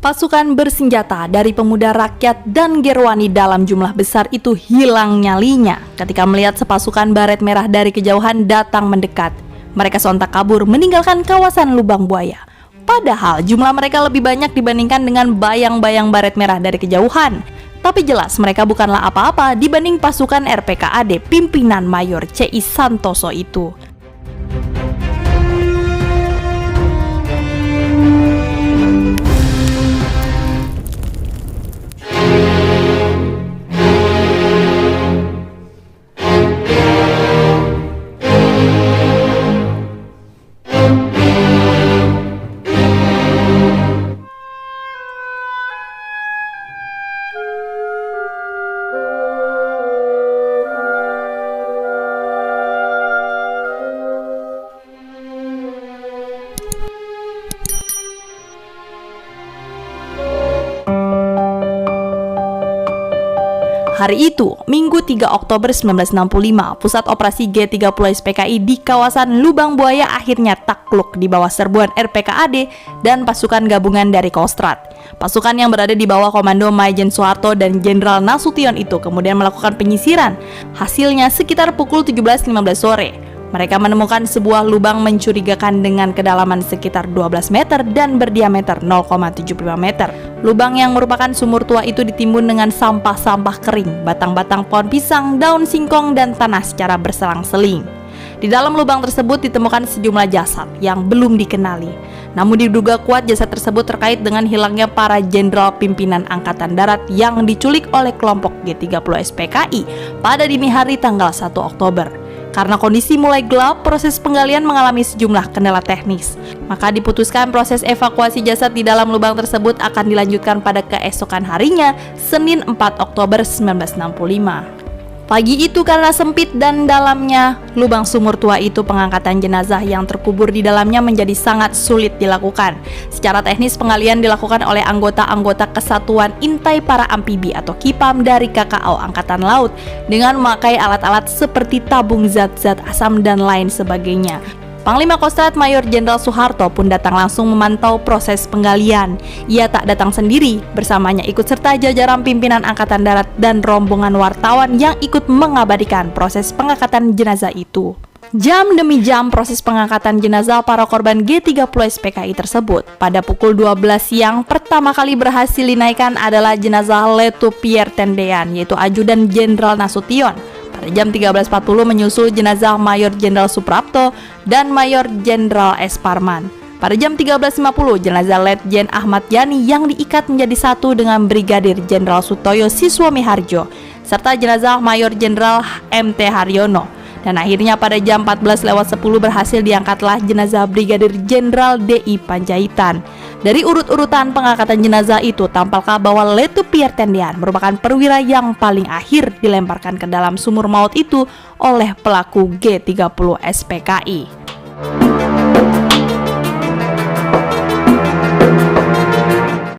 Pasukan bersenjata dari pemuda rakyat dan Gerwani dalam jumlah besar itu hilang nyalinya ketika melihat sepasukan baret merah dari kejauhan datang mendekat. Mereka sontak kabur meninggalkan kawasan Lubang Buaya. Padahal jumlah mereka lebih banyak dibandingkan dengan bayang-bayang baret merah dari kejauhan. Tapi jelas mereka bukanlah apa-apa dibanding pasukan RPKAD pimpinan Mayor C.I. Santoso itu. Hari itu, Minggu 3 Oktober 1965, pusat operasi G30 SPKI di kawasan Lubang Buaya akhirnya takluk di bawah serbuan RPKAD dan pasukan gabungan dari Kostrad. Pasukan yang berada di bawah komando Maijen Soeharto dan Jenderal Nasution itu kemudian melakukan penyisiran. Hasilnya sekitar pukul 17.15 sore. Mereka menemukan sebuah lubang mencurigakan dengan kedalaman sekitar 12 meter dan berdiameter 0,75 meter. Lubang yang merupakan sumur tua itu ditimbun dengan sampah-sampah kering, batang-batang pohon pisang, daun singkong, dan tanah secara berselang-seling. Di dalam lubang tersebut ditemukan sejumlah jasad yang belum dikenali. Namun diduga kuat jasad tersebut terkait dengan hilangnya para jenderal pimpinan Angkatan Darat yang diculik oleh kelompok G30 SPKI pada dini hari tanggal 1 Oktober. Karena kondisi mulai gelap, proses penggalian mengalami sejumlah kendala teknis. Maka diputuskan proses evakuasi jasad di dalam lubang tersebut akan dilanjutkan pada keesokan harinya, Senin 4 Oktober 1965. Pagi itu karena sempit dan dalamnya lubang sumur tua itu, pengangkatan jenazah yang terkubur di dalamnya menjadi sangat sulit dilakukan. Secara teknis penggalian dilakukan oleh anggota-anggota Kesatuan Intai Para Amfibi atau KIPAM dari KKO Angkatan Laut dengan memakai alat-alat seperti tabung zat-zat asam dan lain sebagainya. Panglima Kostrad Mayor Jenderal Soeharto pun datang langsung memantau proses penggalian. Ia tak datang sendiri, bersamanya ikut serta jajaran pimpinan Angkatan Darat dan rombongan wartawan yang ikut mengabadikan proses pengangkatan jenazah itu. Jam demi jam proses pengangkatan jenazah para korban G30 SPKI tersebut. Pada pukul 12 siang, pertama kali berhasil dinaikkan adalah jenazah Letu Pierre Tendean, yaitu Ajudan Jenderal Nasution. Pada jam 13.40 menyusul jenazah Mayor Jenderal Suprapto dan Mayor Jenderal S. Parman. Pada jam 13.50 jenazah Letjen Ahmad Yani yang diikat menjadi satu dengan Brigadir Jenderal Sutoyo Siswomi Harjo serta jenazah Mayor Jenderal MT Haryono. Dan akhirnya pada jam 14.10 berhasil diangkatlah jenazah Brigadir Jenderal DI Panjaitan. Dari urut-urutan pengangkatan jenazah itu, tampaklah bahwa Letu Pierre Tendean merupakan perwira yang paling akhir dilemparkan ke dalam sumur maut itu oleh pelaku G30 SPKI.